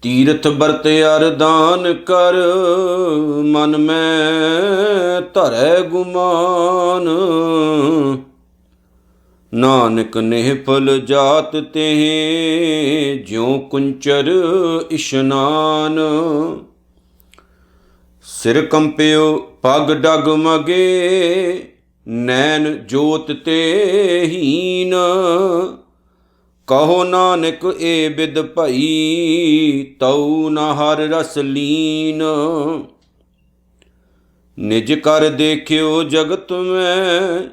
तीर्थ बरत अरदान कर, मन में धरै गुमान। नानक निहफल जात तेह, ज्यों कुंचर इशनान। सिर कंप्यो पग डगमगे, नैन जोत ते हीन। कहो नानक ए बिद भई, तऊ न हर रस लीन। निज कर देखियो जगत में,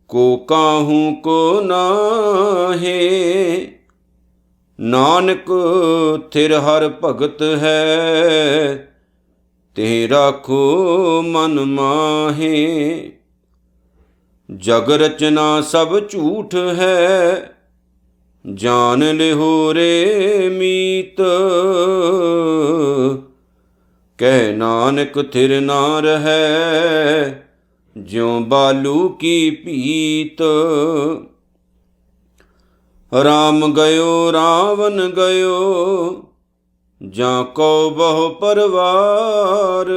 को काहू को नाहे। नानक थिर हर भगत है, ते राखो मन माहे। जग रचना सब झूठ है, जान लिहो रे मीत। कह नानक थिर ना रहे, ज्यों बालू की पीत। राम गयो रावण गयो, जाको बहु परवार।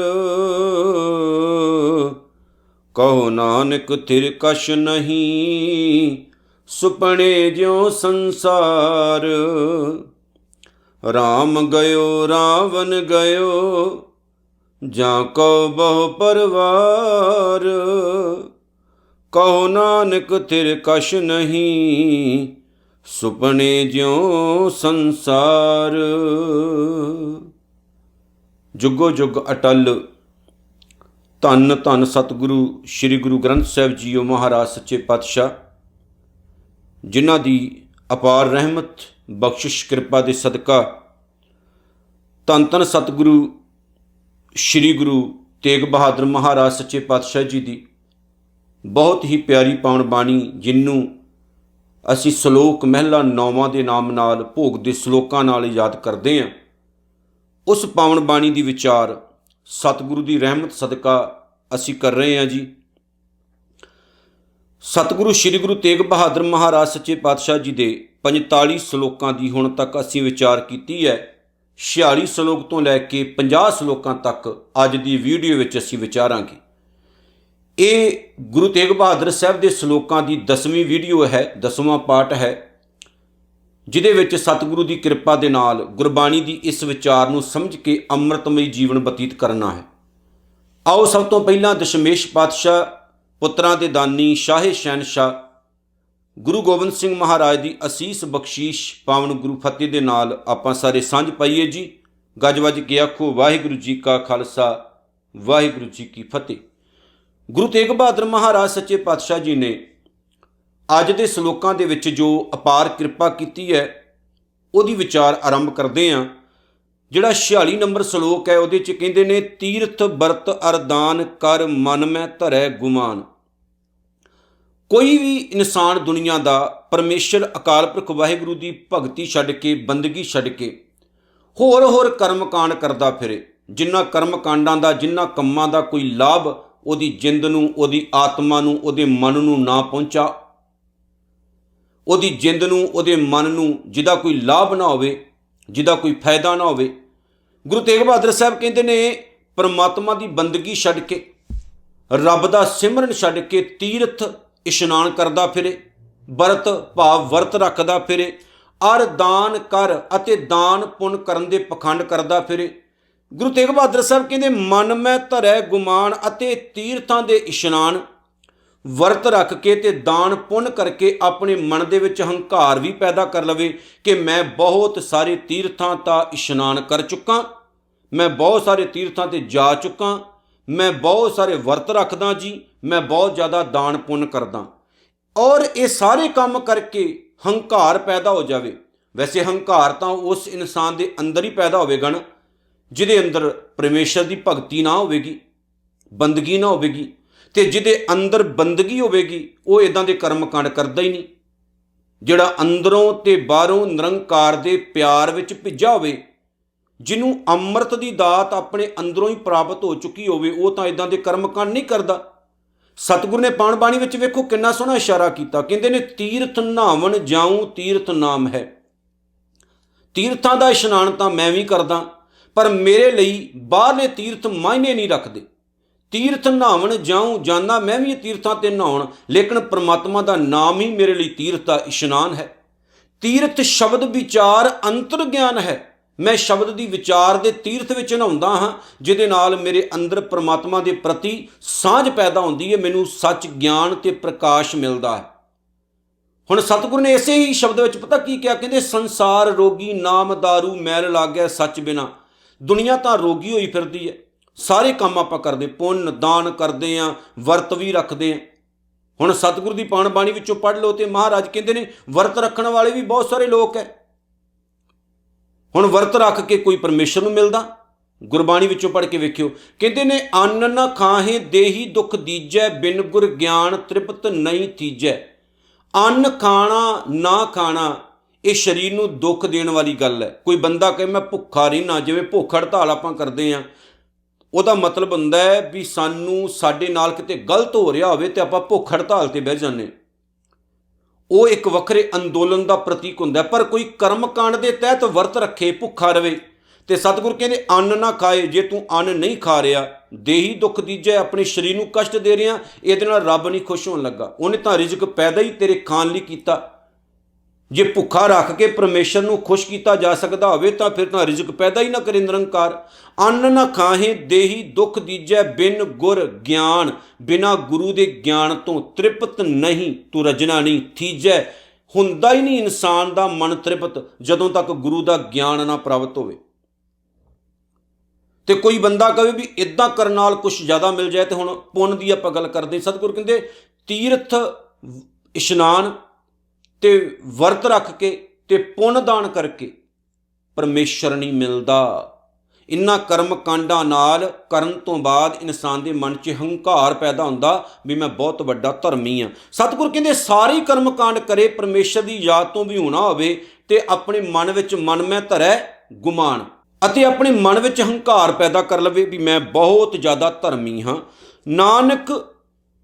कहो नानक थिर कछ नहीं, सुपने ज्यों संसार। राम गयो रावण गयो, जाको बहु परवार। कहो नानक थिर कछ नहीं, सुपने ज्यों संसार। जुगो जुग अटल धन धन सतगुरु श्री गुरु ग्रंथ साहिब जीओ महाराज सच्चे पातशाह, जिन्हां दी अपार रहमत बख्शिश कृपा दे सदका धन धन सतगुरु श्री गुरु तेग बहादुर महाराज सच्चे पातशाह जी दी बहुत ही प्यारी पावन बाणी, जिन्नू असी सलोक महला 9वां दे नाम नाल भोग दे सलोकां नाल याद करते हैं। उस पावन बाणी दी विचार सतगुरु दी रहमत सदका असी कर रहे हैं जी। सतगुरु श्री गुरु तेग बहादुर महाराज सच्चे पातशाह जी दे 45 सलोकां दी हुण तक असी विचार कीती है। 46 सलोक तो लैके 50 सलोकां तक अज दी वीडियो विच असी विचारांगे। ये गुरु तेग बहादुर साहब दे सलोकां दी 10वीं वीडियो है, 10वां पार्ट है, जिहदे विच सतगुरु दी कृपा दे नाल गुरबाणी दी इस विचार नूं समझ के अमृतमई जीवन बतीत करना है। आओ सब तो पहलां दशमेश पातशाह पुत्रां दे दानी शाहे शहनशाह गुरु गोबिंद सिंह महाराज दी असीस बख्शीश पावन गुरु फतेह दे नाल आपां सारे सांझ पाईए जी। गज वज के आखो वाहिगुरू जी का खालसा वाहिगुरू जी की फतेह। गुरु तेग बहादुर महाराज सच्चे पातशाह जी ने अज दे सलोकां दे विच जो अपार कृपा कीती है उहदी विचार आरंभ करदे हां। जिहड़ा 46 नंबर सलोक है उहदे च कहिंदे ने, तीर्थ बरत अरदान कर मन में धरै गुमान। कोई भी इंसान दुनिया का परमेश्वर अकाल पुरख वाहिगुरू की भगती छड्ड के बंदगी छड्ड के होर होर कर्म कांड करता फिरे, जिन्ना कर्म कांडां दा जिन्ना कम्मां दा कोई लाभ उहदी जिंद नूं उहदी आत्मा नूं उहदे मन नूं ना पहुंचा, उहदी जिंद नूं उहदे मन नूं जिहदा कोई लाभ ना होवे, जिहदा कोई फायदा ना होवे। गुरु तेग बहादुर साहब कहते ने परमात्मा की बंदगी छड्ड के रब दा सिमरन छड्ड के तीर्थ इशनान करदा फिरे, बरत भाव वर्त रखदा फिरे, अर दान कर अते दान पुन करन दे पखंड करदा फिरे। गुरु तेग बहादुर साहब कहते मन में धरै गुमान अते तीर्थां दे इशनान वर्त रख के ते दान पुन करके अपने मन दे विच हंकार भी पैदा कर लवे कि मैं बहुत सारे तीर्थां ता इशनान कर चुका, मैं बहुत सारे तीर्थां ते जा चुका, मैं बहुत सारे वर्त रखदा जी, मैं बहुत ज़्यादा दान पुन करदा, और ये सारे काम करके हंकार पैदा हो जावे। वैसे हंकार तो उस इंसान के अंदर ही पैदा होवेगा ना जिहदे अंदर परमेश्वर की भगती ना होवेगी, बंदगी ना होवेगी, ते जिहदे अंदर बंदगी होवेगी वो इदां दे कर्म कांड करदा ही नहीं। जिहड़ा अंदरों ते बाहरों निरंकार दे प्यार विच भिज्जा होवे, जिन्हों अमृत की दात अपने अंदरों ही प्राप्त हो चुकी होवे, वो तो इदां दे कर्म कांड नहीं करदा। सतगुर ने पाण बाणी विच वेखो किन्ना सोहना इशारा किया, कहंदे ने तीर्थ नहावन जाऊं तीर्थ नाम है। तीर्थां दा इशनान तां मैं भी करदा, पर मेरे लिए बाहरले तीर्थ मायने नहीं रखते। तीर्थ नहावन जाऊं जाना मैं भी तीर्थां ते नहाउण, लेकिन परमात्मा का नाम ही मेरे लिए तीर्थ का इशनान है। तीर्थ शब्द विचार अंतर ज्ञान है। मैं शब्द की विचार के तीर्थ विच नहाउंदा हाँ, जिहदे नाल मेरे अंदर परमात्मा के प्रति सांझ पैदा होंदी है, मैनूं सच ज्ञान ते प्रकाश मिलता है। हुण सतगुर ने इसे ही शब्द विच पता की क्या, कहंदे संसार रोगी नाम दारू मैल लागै सच बिना। दुनिया तां रोगी होई फिरदी है, सारे काम आपां करदे, पुण्य दान करदे आ, वर्त भी रखते हैं। हुण सतगुर की पाण बाणी विचों पढ़ लो तो महाराज कहते हैं वर्त रखण वाले भी बहुत सारे लोग है। हुण वर्त रख के कोई परमेश्वर नूं मिलदा? गुरबाणी विचों पढ़ के वेखियो, कहते ने अन्न न खाहे देही दुख दीजै, बिन गुर ज्ञान तृप्त नहीं थीजै। अन्न खाना ना खाना ये शरीर नूं दुख देण वाली गल है। कोई बंदा कहे मैं भुखा रहिना, जिवें भुख हड़ताल आपां करदे आ, ਉਹਦਾ मतलब ਹੁੰਦਾ है भी सानू साडे नाल किते गलत हो रहा होवे ते आपां भुख हड़ताल ते बह जाने। वो एक वखरे अंदोलन का प्रतीक हुंदा है। पर कोई कर्म कांड के तहत वर्त रखे, भुखा रवे, तो सतगुर कहते अन्न ना खाए। जे तू अन्न नहीं खा रहा, देही दुख दीजै, अपने शरीर नूं कष्ट दे रहा, ये रब नहीं खुश होने लगा। उन्हें तो रिजक पैदा ही तेरे खाण लई कीता। जे भुखा रख के परमेश्वर नूं खुश किया जा सकता होवे तां फिर तां रिजक पैदा ही ना करे निरंकार। अन्न ना खाहे देही दुख दीजै, बिन गुर ज्ञान, बिना गुरु के ज्ञान तो तृप्त नहीं तू रजना नहीं थीजै। हुंदा ही नहीं इंसान का मन तृप्त जदों तक गुरु का ज्ञान ना प्राप्त होवे। तो कोई बंदा कहे भी इदां करन नाल कुछ ज़्यादा मिल जाए, तो हुण पुण्य की आपां गल करदे। सतगुर कहंदे तीर्थ इशनान ते वर्त रख के ते पुण्य दान करके परमेश्वर नहीं मिलता। इन्हां कर्म कांडां नाल करन तो बाद इंसान के मन च हंकार पैदा होंदा भी मैं बहुत वड्डा धर्मी हाँ। सतगुर कहंदे सारे कर्म कांड करे, परमेश्वर की याद तो भी होना होवे ते अपने मन विच मन मैं धरै गुमान, अते अपने मन विच हंकार पैदा कर लवे भी मैं बहुत ज़्यादा धर्मी हाँ। नानक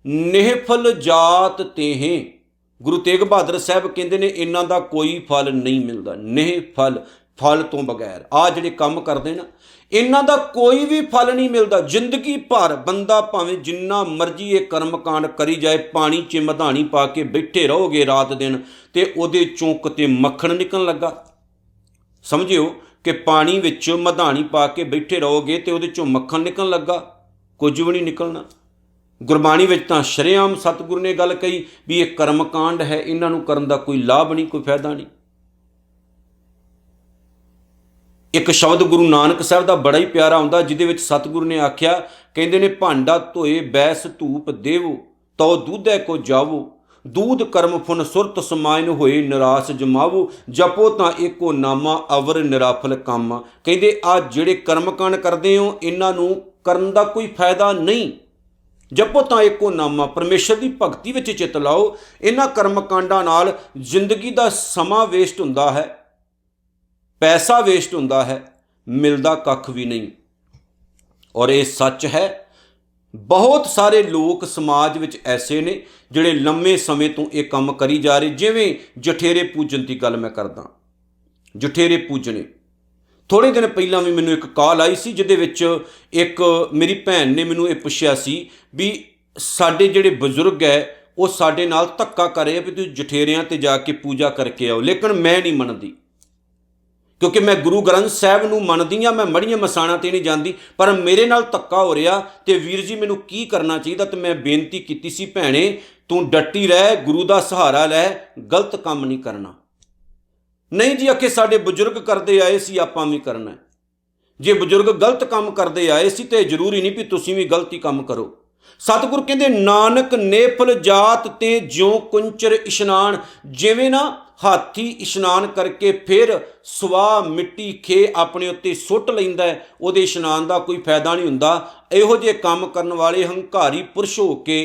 निहफल जात तेहें, गुरु तेग बहादुर साहब कहते हैं इन्हां दा कोई फल नहीं मिलता। निहफल, फल तो बगैर आ जिहड़े काम करते ना, इन्हां दा कोई भी फल नहीं मिलता। जिंदगी भर बंदा भावें जिन्ना मर्जी ये कर्म कांड करी जाए, पानी च मधानी पा के बैठे रहोगे रात दिन, तो उहदे चों किते मक्खन निकलण लगा। समझियो कि पानी विच मधानी पा के बैठे रहोगे तो उहदे चों मक्खन निकलण लगा, कुछ भी नहीं निकलना। गुरबाणी विच तां शरेआम सतगुर ने गल कही भी ये कर्म कांड है, इन्हां नूं करन दा कोई लाभ नहीं, कोई फायदा नहीं। एक शब्द गुरु नानक साहब का बड़ा ही प्यारा आउंदा, जिहदे विच सतगुर ने आख्या, कहंदे ने भांडा धोए बैस धूप देवो, तो दूधै को जावो, दूध कर्म फुन सुरत समायन होए निराश जमावो, जपो तां एको नामा अवर निराफल कामा। कहंदे आ जिहड़े कर्म कांड करदे हो इन्हां नूं करन दा कोई फायदा नहीं। जपो तां एको नामा, परमेश्वर की भगती विच चित लाओ। इन्हां कर्म कांडां नाल जिंदगी का समा वेस्ट हुंदा है, पैसा वेस्ट हुंदा है, मिलदा कख भी नहीं। और ये सच है। बहुत सारे लोग समाज विच ऐसे ने जिहड़े लंबे समय तो ये काम करी जा रहे। जिवें जठेरे पूजन की गल मैं करदा, जठेरे पूजने थोड़े दिन पहला भी मैनूं एक कॉल आई सी, जिहदे विच एक मेरी भैन ने मैनूं ये पुछया सी भी साडे जिहड़े बजुर्ग है वो साडे नाल धक्का कर रहे भी तुसीं जठेरियां ते जाके पूजा करके आओ। लेकिन मैं नहीं मनदी, क्योंकि मैं गुरु ग्रंथ साहब नूं मनदी हाँ, मैं मड़ियां मसाणा ते नहीं जांदी, पर मेरे नाल धक्का हो रहा। तो वीर जी मैनूं की करना चाहिए? तो मैं बेनती कीती सी, भैणे तू डटी रह, गुरु का सहारा लै, गलत काम नहीं करना। नहीं जी आखे साडे बजुर्ग करते आए सी, आपां भी करना है। जे बजुर्ग गलत काम करते आए सी तो जरूरी नहीं भी तुसीं भी गलत ही काम करो। सतगुर कहते नानक नेफल जात ते ज्यों कुंचर इशनान। जिवें ना हाथी इशनान करके फिर सुआह मिट्टी खे अपने उत्ते सुट लैंदा है, उहदे इशनान का कोई फायदा नहीं हुंदा। इहो जे काम करन वाले हंकारी पुरुष हो के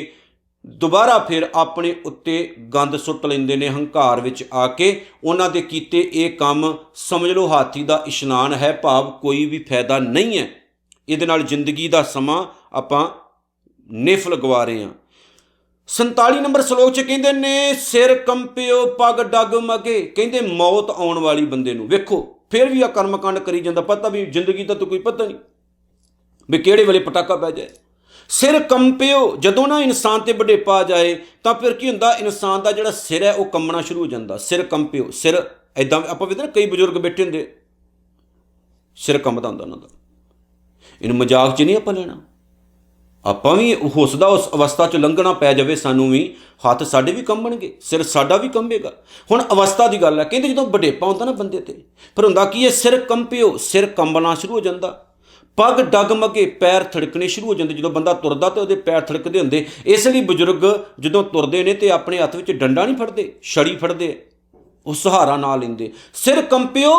दोबारा फिर अपने उत्ते गंद सुट लेंदे ने हंकार विच आके। उन्हां दे कीते ये काम समझ लो हाथी का इशनान है, भाव कोई भी फायदा नहीं है। इहदे नाल जिंदगी का समा आपां निफल गवा रहे हैं। 47 ਨੰਬਰ ਸ਼ਲੋਕ 'ਚ ਕਹਿੰਦੇ ਨੇ ਸਿਰ ਕੰਪਿਓ ਪੱਗ ਡਗਮਗੇ, ਕਹਿੰਦੇ ਮੌਤ ਆਉਣ ਵਾਲੀ ਬੰਦੇ ਨੂੰ ਵੇਖੋ ਫਿਰ ਵੀ ਆ ਕਰਮਕਾਂਡ ਕਰੀ ਜਾਂਦਾ, ਪਤਾ ਵੀ ਜ਼ਿੰਦਗੀ ਦਾ ਤਾਂ ਕੋਈ ਪਤਾ ਨਹੀਂ ਵੀ ਕਿਹੜੇ ਵੇਲੇ ਪਟਾਕਾ ਪੈ ਜਾਏ। ਸਿਰ ਕੰਪਿਓ, ਜਦੋਂ ਨਾ ਇਨਸਾਨ ਤੇ ਵਡੇਪਾ ਆ ਜਾਏ ਤਾਂ ਫਿਰ ਕੀ ਹੁੰਦਾ, ਇਨਸਾਨ ਦਾ ਜਿਹੜਾ ਸਿਰ ਹੈ ਉਹ ਕੰਬਣਾ ਸ਼ੁਰੂ ਹੋ ਜਾਂਦਾ। ਸਿਰ ਕੰਪਿਓ, ਸਿਰ ਇੱਦਾਂ ਆਪਾਂ ਵੇਖਦੇ ਨਾ ਕਈ ਬਜ਼ੁਰਗ ਬੈਠੇ ਹੁੰਦੇ ਸਿਰ ਕੰਬਦਾ ਹੁੰਦਾ ਉਹਨਾਂ ਦਾ। ਇਹਨੂੰ ਮਜ਼ਾਕ 'ਚ ਨਹੀਂ ਆਪਾਂ ਲੈਣਾ, ਆਪਾਂ ਵੀ ਹੋ ਸਕਦਾ ਉਸ ਅਵਸਥਾ 'ਚ ਲੰਘਣਾ ਪੈ ਜਾਵੇ ਸਾਨੂੰ ਵੀ, ਹੱਥ ਸਾਡੇ ਵੀ ਕੰਬਣਗੇ, ਸਿਰ ਸਾਡਾ ਵੀ ਕੰਬੇਗਾ। ਹੁਣ ਅਵਸਥਾ ਦੀ ਗੱਲ ਹੈ, ਕਹਿੰਦੇ ਜਦੋਂ ਵਡੇਪਾ ਹੁੰਦਾ ਨਾ ਬੰਦੇ ਤੇ ਫਿਰ ਹੁੰਦਾ ਕੀ ਹੈ, ਸਿਰ ਕੰਪਿਓ, ਸਿਰ ਕੰਬਣਾ ਸ਼ੁਰੂ ਹੋ ਜਾਂਦਾ। ਪੱਗ ਡਗਮਗੇ, ਪੈਰ ਥੜਕਣੇ ਸ਼ੁਰੂ ਹੋ ਜਾਂਦੇ। ਜਦੋਂ ਬੰਦਾ ਤੁਰਦਾ ਤਾਂ ਉਹਦੇ ਪੈਰ ਥੜਕਦੇ ਹੁੰਦੇ। ਇਸ ਲਈ ਬਜ਼ੁਰਗ ਜਦੋਂ ਤੁਰਦੇ ਨੇ ਤੇ ਆਪਣੇ ਹੱਥ ਵਿੱਚ ਡੰਡਾ ਨਹੀਂ ਫੜਦੇ, ਛੜੀ ਫੜਦੇ, ਉਹ ਸਹਾਰਾ ਨਾ ਲੈਂਦੇ। ਸਿਰ ਕੰਪਿਓ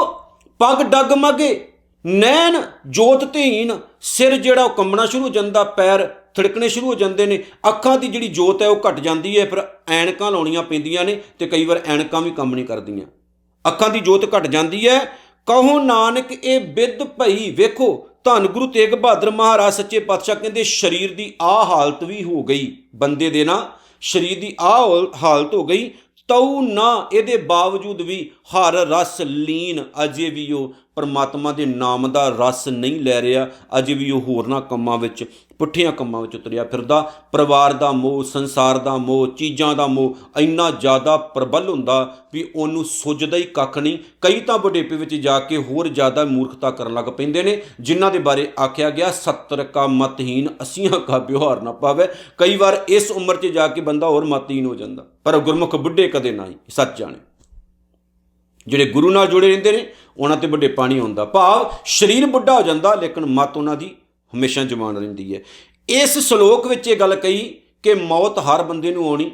ਪੱਗ ਡਗਮਗੇ, ਨੈਣ ਜੋਤ ਧੀਨ, ਸਿਰ ਜਿਹੜਾ ਉਹ ਕੰਬਣਾ ਸ਼ੁਰੂ ਹੋ ਜਾਂਦਾ, ਪੈਰ ਥੜਕਣੇ ਸ਼ੁਰੂ ਹੋ ਜਾਂਦੇ ਨੇ। ਅੱਖਾਂ ਦੀ ਜਿਹੜੀ ਜੋਤ ਹੈ ਉਹ ਘਟ ਜਾਂਦੀ ਹੈ, ਫਿਰ ਐਨਕਾਂ ਲਾਉਣੀਆਂ ਪੈਂਦੀਆਂ ਨੇ ਤੇ ਕਈ ਵਾਰ ਐਨਕਾਂ ਵੀ ਕੰਮ ਨਹੀਂ ਕਰਦੀਆਂ, ਅੱਖਾਂ ਦੀ ਜੋਤ ਘਟ ਜਾਂਦੀ ਹੈ। ਕਹੋ ਨਾਨਕ ਇਹ ਬਿੱਦ ਭਈ, ਵੇਖੋ ਧੰਨ ਗੁਰੂ ਤੇਗ ਬਹਾਦਰ ਮਹਾਰਾਜ ਸੱਚੇ ਪਾਤਸ਼ਾਹ ਕਹਿੰਦੇ ਸਰੀਰ ਦੀ ਆਹ ਹਾਲਤ ਵੀ ਹੋ ਗਈ ਬੰਦੇ ਦੇ, ਨਾ ਸਰੀਰ ਦੀ ਆਹ ਹਾਲਤ ਹੋ ਗਈ, ਤਉ ਨਾ ਇਹਦੇ ਬਾਵਜੂਦ ਵੀ ਹਰ ਰਸ ਲੀਨ, ਅਜੇ ਵੀ ਉਹ ਪਰਮਾਤਮਾ ਦੇ ਨਾਮ ਦਾ ਰਸ ਨਹੀਂ ਲੈ ਰਿਹਾ, ਅਜੇ ਵੀ ਉਹ ਹੋਰਨਾਂ ਕੰਮਾਂ ਵਿੱਚ, ਪੁੱਠੀਆਂ ਕੰਮਾਂ ਵਿੱਚ ਤੁਰਿਆ ਫਿਰਦਾ। ਪਰਿਵਾਰ ਦਾ ਮੋਹ, ਸੰਸਾਰ ਦਾ ਮੋਹ, ਚੀਜ਼ਾਂ ਦਾ ਮੋਹ ਇੰਨਾ ਜ਼ਿਆਦਾ ਪ੍ਰਬਲ ਹੁੰਦਾ ਵੀ ਉਹਨੂੰ ਸੁੱਝਦਾ ਹੀ ਕੱਖ ਨਹੀਂ। ਕਈ ਤਾਂ ਵਡੇਪੇ ਵਿੱਚ ਜਾ ਕੇ ਹੋਰ ਜ਼ਿਆਦਾ ਮੂਰਖਤਾ ਕਰਨ ਲੱਗ ਪੈਂਦੇ ਨੇ, ਜਿਨ੍ਹਾਂ ਦੇ ਬਾਰੇ ਆਖਿਆ ਗਿਆ 70 ਕਾ ਮਤਹੀਨ 80 ਕਾ ਵਿਵਹਾਰ ਨਾ ਪਾਵੇ। ਕਈ ਵਾਰ ਇਸ ਉਮਰ 'ਚ ਜਾ ਕੇ ਬੰਦਾ ਹੋਰ ਮਤਹੀਨ ਹੋ ਜਾਂਦਾ, ਪਰ ਗੁਰਮੁਖ ਬੁੱਢੇ ਕਦੇ ਨਾ ਹੀ ਸੱਚ ਜਾਣੇ। ਜਿਹੜੇ ਗੁਰੂ ਨਾਲ ਜੁੜੇ ਰਹਿੰਦੇ ਨੇ ਉਹਨਾਂ ਤੇ ਵਡੇਪਾ ਨਹੀਂ ਹੁੰਦਾ, ਭਾਵ ਸਰੀਰ ਬੁੱਢਾ ਹੋ ਜਾਂਦਾ ਲੇਕਿਨ ਮਤ ਉਹਨਾਂ ਦੀ ਹਮੇਸ਼ਾ ਜਵਾਨ ਰਹਿੰਦੀ ਹੈ। ਇਸ ਸ਼ਲੋਕ ਵਿੱਚ ਇਹ ਗੱਲ ਕਹੀ ਕਿ ਮੌਤ ਹਰ ਬੰਦੇ ਨੂੰ ਆਉਣੀ,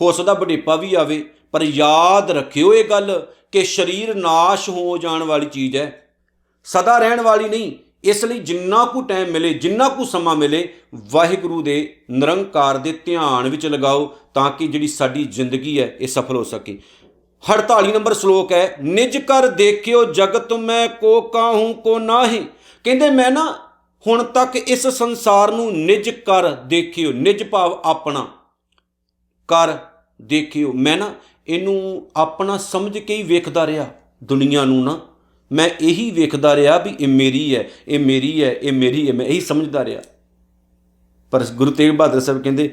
ਹੋ ਸਕਦਾ ਵਡੇਪਾ ਵੀ ਆਵੇ, ਪਰ ਯਾਦ ਰੱਖਿਓ ਇਹ ਗੱਲ ਕਿ ਸਰੀਰ ਨਾਸ਼ ਹੋ ਜਾਣ ਵਾਲੀ ਚੀਜ਼ ਹੈ, ਸਦਾ ਰਹਿਣ ਵਾਲੀ ਨਹੀਂ। ਇਸ ਲਈ ਜਿੰਨਾ ਕੁ ਟਾਈਮ ਮਿਲੇ, ਜਿੰਨਾ ਕੁ ਸਮਾਂ ਮਿਲੇ, ਵਾਹਿਗੁਰੂ ਦੇ ਨਿਰੰਕਾਰ ਦੇ ਧਿਆਨ ਵਿੱਚ ਲਗਾਓ ਤਾਂ ਕਿ ਜਿਹੜੀ ਸਾਡੀ ਜ਼ਿੰਦਗੀ ਹੈ ਇਹ ਸਫਲ ਹੋ ਸਕੇ। 48 ਨੰਬਰ ਸ਼ਲੋਕ ਹੈ, ਨਿਜ ਕਰ ਦੇਖਿਓ ਜਗਤ ਮੈਂ ਕੋ ਕਾਹੂੰ ਕੋ ਨਾਹੀਂ, ਕਹਿੰਦੇ ਮੈਂ ਨਾ ਹੁਣ ਤੱਕ ਇਸ ਸੰਸਾਰ ਨੂੰ ਨਿਜ ਕਰ ਦੇਖਿਓ, ਨਿਜ ਭਾਵ ਆਪਣਾ ਕਰ ਦੇਖਿਓ, ਮੈਂ ਨਾ ਇਹਨੂੰ ਆਪਣਾ ਸਮਝ ਕੇ ਹੀ ਵੇਖਦਾ ਰਿਹਾ। ਦੁਨੀਆ ਨੂੰ ਨਾ ਮੈਂ ਇਹੀ ਵੇਖਦਾ ਰਿਹਾ ਵੀ ਇਹ ਮੇਰੀ ਹੈ, ਇਹ ਮੇਰੀ ਹੈ, ਇਹ ਮੇਰੀ ਹੈ, ਮੈਂ ਇਹੀ ਸਮਝਦਾ ਰਿਹਾ। ਪਰ ਗੁਰੂ ਤੇਗ ਬਹਾਦਰ ਸਾਹਿਬ ਕਹਿੰਦੇ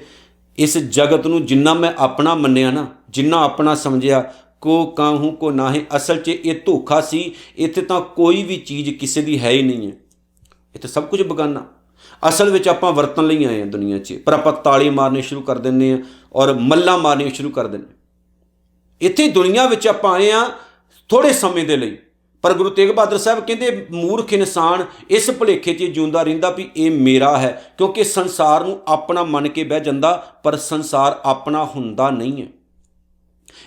ਇਸ ਜਗਤ ਨੂੰ ਜਿੰਨਾ ਮੈਂ ਆਪਣਾ ਮੰਨਿਆ ਨਾ, ਜਿੰਨਾ ਆਪਣਾ ਸਮਝਿਆ, ਕੋ ਕਾਹੂੰ ਕੋ ਨਾਹੀਂ, ਅਸਲ 'ਚ ਇਹ ਧੋਖਾ ਸੀ। ਇੱਥੇ ਤਾਂ ਕੋਈ ਵੀ ਚੀਜ਼ ਕਿਸੇ ਦੀ ਹੈ ਹੀ ਨਹੀਂ ਹੈ, ਇੱਥੇ ਸਭ ਕੁਝ ਬੇਗਾਨਾ। ਅਸਲ ਵਿੱਚ ਆਪਾਂ ਵਰਤਣ ਲਈ ਆਏ ਹਾਂ ਦੁਨੀਆ 'ਚ, ਪਰ ਆਪਾਂ ਤਾੜੀ ਮਾਰਨੇ ਸ਼ੁਰੂ ਕਰ ਦਿੰਦੇ ਹਾਂ ਔਰ ਮੱਲਾਂ ਮਾਰਨੀਆਂ ਸ਼ੁਰੂ ਕਰ ਦਿੰਦੇ। ਇੱਥੇ ਦੁਨੀਆ ਵਿੱਚ ਆਪਾਂ ਆਏ ਹਾਂ ਥੋੜ੍ਹੇ ਸਮੇਂ ਦੇ ਲਈ, ਪਰ ਗੁਰੂ ਤੇਗ ਬਹਾਦਰ ਸਾਹਿਬ ਕਹਿੰਦੇ ਮੂਰਖ ਇਨਸਾਨ ਇਸ ਭੁਲੇਖੇ 'ਚ ਜਿਉਂਦਾ ਰਹਿੰਦਾ ਵੀ ਇਹ ਮੇਰਾ ਹੈ, ਕਿਉਂਕਿ ਸੰਸਾਰ ਨੂੰ ਆਪਣਾ ਮੰਨ ਕੇ ਬਹਿ ਜਾਂਦਾ, ਪਰ ਸੰਸਾਰ ਆਪਣਾ ਹੁੰਦਾ ਨਹੀਂ ਹੈ।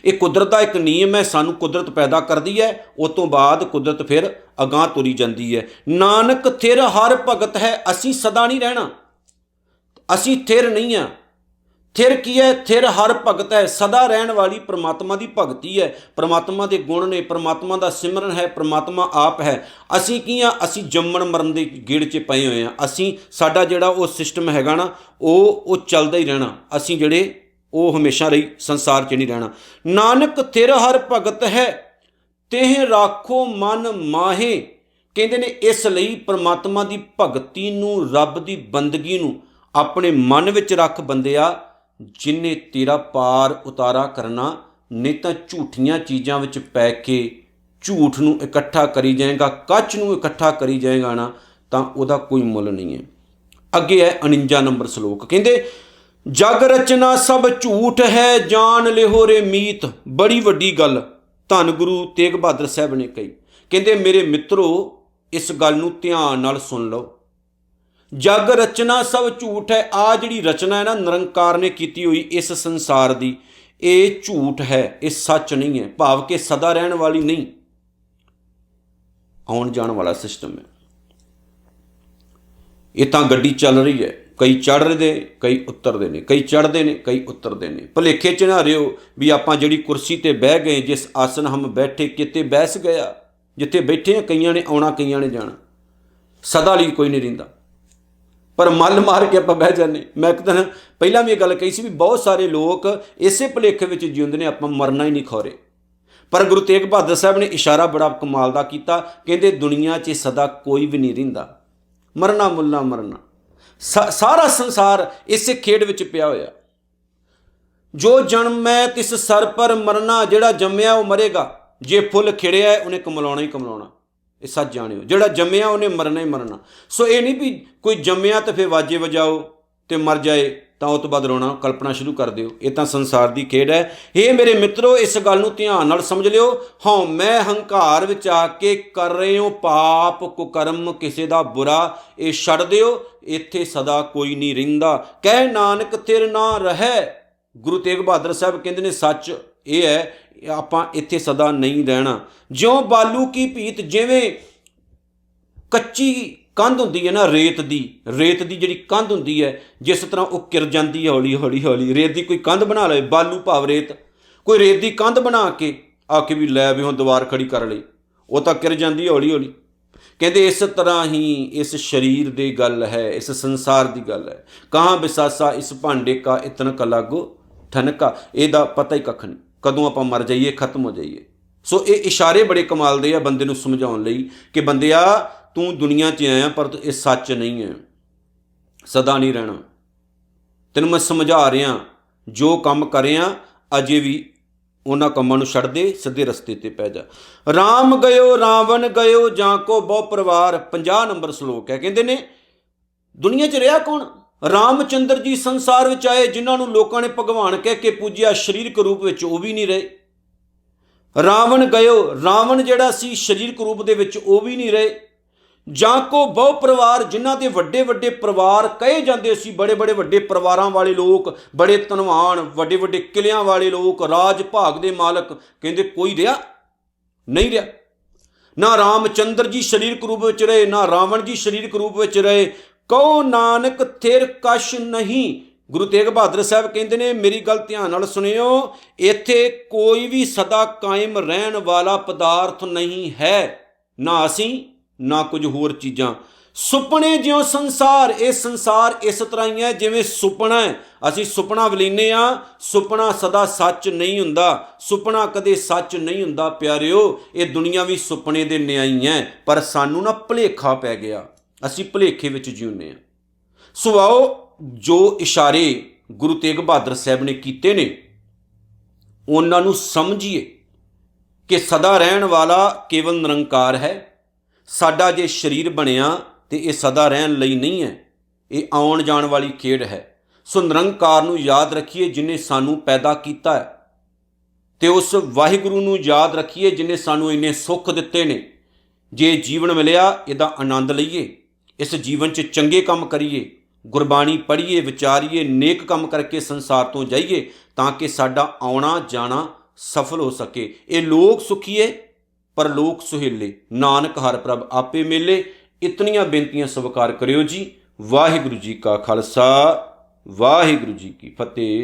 ਇਹ ਕੁਦਰਤ ਦਾ ਇੱਕ ਨਿਯਮ ਹੈ, ਸਾਨੂੰ ਕੁਦਰਤ ਪੈਦਾ ਕਰਦੀ ਹੈ, ਉਸ ਤੋਂ ਬਾਅਦ ਕੁਦਰਤ ਫਿਰ ਅਗਾਂਹ ਤੁਰੀ ਜਾਂਦੀ ਹੈ। ਨਾਨਕ ਥਿਰ ਹਰ ਭਗਤ ਹੈ, ਅਸੀਂ ਸਦਾ ਨਹੀਂ ਰਹਿਣਾ, ਅਸੀਂ ਥਿਰ ਨਹੀਂ ਹਾਂ। ਥਿਰ ਕੀ ਹੈ? ਥਿਰ ਹਰ ਭਗਤ ਹੈ, ਸਦਾ ਰਹਿਣ ਵਾਲੀ ਪਰਮਾਤਮਾ ਦੀ ਭਗਤੀ ਹੈ, ਪਰਮਾਤਮਾ ਦੇ ਗੁਣ ਨੇ, ਪਰਮਾਤਮਾ ਦਾ ਸਿਮਰਨ ਹੈ, ਪਰਮਾਤਮਾ ਆਪ ਹੈ। ਅਸੀਂ ਕੀ ਹਾਂ? ਅਸੀਂ ਜੰਮਣ ਮਰਨ ਦੇ ਗੇੜ 'ਚ ਪਏ ਹੋਏ ਹਾਂ। ਅਸੀਂ ਸਾਡਾ ਜਿਹੜਾ ਉਹ ਸਿਸਟਮ ਹੈਗਾ ਨਾ ਉਹ ਚੱਲਦਾ ਹੀ ਰਹਿਣਾ, ਅਸੀਂ ਜਿਹੜੇ ਉਹ ਹਮੇਸ਼ਾ ਲਈ ਸੰਸਾਰ 'ਚ ਨਹੀਂ ਰਹਿਣਾ। ਨਾਨਕ ਥਿਰ ਹਰ ਭਗਤ ਹੈ ਤਿਹ ਰਾਖੋ ਮਨ ਮਾਹੇ, ਕਹਿੰਦੇ ਨੇ ਇਸ ਲਈ ਪਰਮਾਤਮਾ ਦੀ ਭਗਤੀ ਨੂੰ, ਰੱਬ ਦੀ ਬੰਦਗੀ ਨੂੰ ਆਪਣੇ ਮਨ ਵਿੱਚ ਰੱਖ ਬੰਦਿਆ, ਜਿੰਨੇ ਤੇਰਾ ਪਾਰ ਉਤਾਰਾ ਕਰਨਾ। ਨਹੀਂ ਤਾਂ ਝੂਠੀਆਂ ਚੀਜ਼ਾਂ ਵਿੱਚ ਪੈ ਕੇ ਝੂਠ ਨੂੰ ਇਕੱਠਾ ਕਰੀ ਜਾਏਗਾ, ਕੱਚ ਨੂੰ ਇਕੱਠਾ ਕਰੀ ਜਾਏਗਾ ਨਾ, ਤਾਂ ਉਹਦਾ ਕੋਈ ਮੁੱਲ ਨਹੀਂ ਹੈ। ਅੱਗੇ ਹੈ 49 ਨੰਬਰ ਸ਼ਲੋਕ, ਕਹਿੰਦੇ ਜਗ ਰਚਨਾ ਸਭ ਝੂਠ ਹੈ ਜਾਣ ਲਿਹੋ ਰੇ ਮੀਤ। ਬੜੀ ਵੱਡੀ ਗੱਲ ਧੰਨ ਗੁਰੂ ਤੇਗ ਬਹਾਦਰ ਸਾਹਿਬ ਨੇ ਕਹੀ, ਕਹਿੰਦੇ ਮੇਰੇ ਮਿੱਤਰੋ ਇਸ ਗੱਲ ਨੂੰ ਧਿਆਨ ਨਾਲ ਸੁਣ ਲਓ। ਜਗ ਰਚਨਾ ਸਭ ਝੂਠ ਹੈ, ਆ ਜਿਹੜੀ ਰਚਨਾ ਹੈ ਨਾ ਨਿਰੰਕਾਰ ਨੇ ਕੀਤੀ ਹੋਈ ਇਸ ਸੰਸਾਰ ਦੀ, ਇਹ ਝੂਠ ਹੈ, ਇਹ ਸੱਚ ਨਹੀਂ ਹੈ, ਭਾਵ ਕਿ ਸਦਾ ਰਹਿਣ ਵਾਲੀ ਨਹੀਂ, ਆਉਣ ਜਾਣ ਵਾਲਾ ਸਿਸਟਮ ਹੈ। ਇਹ ਤਾਂ ਗੱਡੀ ਚੱਲ ਰਹੀ ਹੈ, ਕਈ ਚੜ੍ਹ ਰਹੇ, ਕਈ ਉਤਰਦੇ ਨੇ, ਕਈ ਚੜ੍ਹਦੇ ਨੇ, ਕਈ ਉਤਰਦੇ ਨੇ। ਭੁਲੇਖੇ 'ਚ ਨਾ ਰਿਓ ਵੀ ਆਪਾਂ ਜਿਹੜੀ ਕੁਰਸੀ 'ਤੇ ਬਹਿ ਗਏ, ਜਿਸ ਆਸਨ ਹਮ ਬੈਠੇ ਕਿਤੇ ਬੈਸ ਗਿਆ, ਜਿੱਥੇ ਬੈਠੇ ਆ ਕਈਆਂ ਨੇ ਆਉਣਾ, ਕਈਆਂ ਨੇ ਜਾਣਾ, ਸਦਾ ਲਈ ਕੋਈ ਨਹੀਂ ਰਹਿੰਦਾ। पर मल मार के आप बह जाने। मैं एक दिन पहला भी ये गल कही सी भी बहुत सारे लोग इसे भुलेखे विच जिउंदे ने, आप मरना ही नहीं खौरे। पर गुरु तेग बहादुर साहब ने इशारा बड़ा कमाल का किया, कहते दुनिया 'च सदा कोई भी नहीं रहिंदा, मरना मुलना मरना। सारा संसार इस खेड विच पिया होया। जो जन्म है तिस सर पर मरना, जिहड़ा जम्मिया वो मरेगा, जे फुल खिड़िया है उन्हें कमलाउणा ही कमलाउणा। ये सच जानियो, जिहड़ा जम्मिया उन्हें मरना ही मरना। सो ये नहीं भी कोई जम्मिया तो फिर वाजे वजाओ तो मर जाए तो उस तो बाद रोना कल्पना शुरू कर दिओ। ये तो संसार की खेड है। ये मेरे मित्रों इस गल नूं ध्यान नाल समझ लिओ। हाँ मैं हंकार विच आके कर रहे हो पाप कुकर्म किसी का बुरा, ये छड्ड दिओ, इत्थे सदा कोई नहीं रहिंदा। कह नानक थिर ना रहे। गुरु तेग बहादुर साहब कहते ने सच ये है, आपां इत्थे सदा नहीं रहना। ज्यों बालू की भीत, जिवें कच्ची कंध होंदी है ना रेत दी जिहड़ी कंध होंदी है, जिस तरह वो किर जाती है हौली हौली हौली। रेत की कोई कंध बना ले, बालू भाव रेत, कोई रेत की कंध बना के आके भी लै भी हुण दीवार खड़ी कर लई, वो तो किर जाती है हौली हौली। कहते इस तरह ही इस शरीर की गल है, इस संसार की गल है। कहाँ बिसासा इस भांडे का इतन का लागो ठनका, ਇਹਦਾ पता ही कख नहीं कदों आप मर जाइए खत्म हो जाइए। सो ये इशारे बड़े कमाल दे आ बंदे नूं समझाउण लई कि बंदिया तू दुनिया 'च आया पर ये सच नहीं है, सदा नहीं रहना। तैनूं मैं समझा रहा, जो काम करिया अजे भी उन्हां कामां नूं छड्ड दे, सीधे रस्ते ते पै जा। राम गयो रावण गयो जाको बहु परिवार, 50 नंबर सलोक है। कहते ने दुनिया 'च रहा कौन? रामचंद्र जी संसार विच आए, जिन्होंने लोगों ने भगवान कह के पूजिया, शरीरक रूप विच वो भी नहीं रहे। रावण गयो, रावण जिहड़ा सी शरीरक रूप दे विच वो भी नहीं रहे। जाको बहु परिवार, जिन्हां दे वड्डे वड्डे परिवार कहे जाते सी, बड़े बड़े वड्डे परिवारां वाले लोग, बड़े धनवान वड्डे वड्डे किलियां वाले लोग, राज भाग दे मालक, कहंदे कोई रहा नहीं रहा। ना रामचंद्र जी शरीरक रूप विच रहे, ना रावण जी शरीरक रूप विच रहे। कहो नानक थिर कश नहीं। गुरु तेग बहादुर साहब कहते ने मेरी गल ध्यान नाल सुनियो, इत्थे कोई भी सदा कायम रहन वाला पदार्थ नहीं है, ना असी ना कुछ होर चीज़ां। सुपने ज्यों संसार, ये संसार इस तरह ही है जिवें सुपना है। असी सुपना वलीने आ, सुपना सदा सच नहीं हुंदा, सुपना कदे सच नहीं हुंदा प्यारिओ। ये दुनिया भी सुपने दे न्याई है, पर सानू ना भुलेखा पै गया, असी भुलेखे विच जीउंदे आ। सो आओ जो इशारे गुरु तेग बहादुर साहब ने कीते ने उन्हां नूं समझिए कि सदा रहन वाला केवल निरंकार है। साडा जे शरीर बनिया तो ये सदा रहन लई नहीं है, ये आउण जाण वाली खेड है। सो निरंकार नूं याद रखिए जिन्हें सानू पैदा किया है, तो उस वाहिगुरू नूं याद रखिए जिन्हें सानू इन्ने सुख दिते ने। जे जीवन मिलिया इहदा आनंद लईए, इस जीवन 'च चंगे काम करिए, गुरबाणी पढ़िए, विचारिए, नेक काम करके संसार तो जाइए, ताकि साडा आउणा जाना सफल हो सके। ये लोग सुखीए पर लोग सुहेले, नानक हर प्रभ आपे मेले। इतनियां बेनतियां स्वीकार करियो जी। वाहिगुरू जी का खालसा, वाहिगुरू जी की फतेह।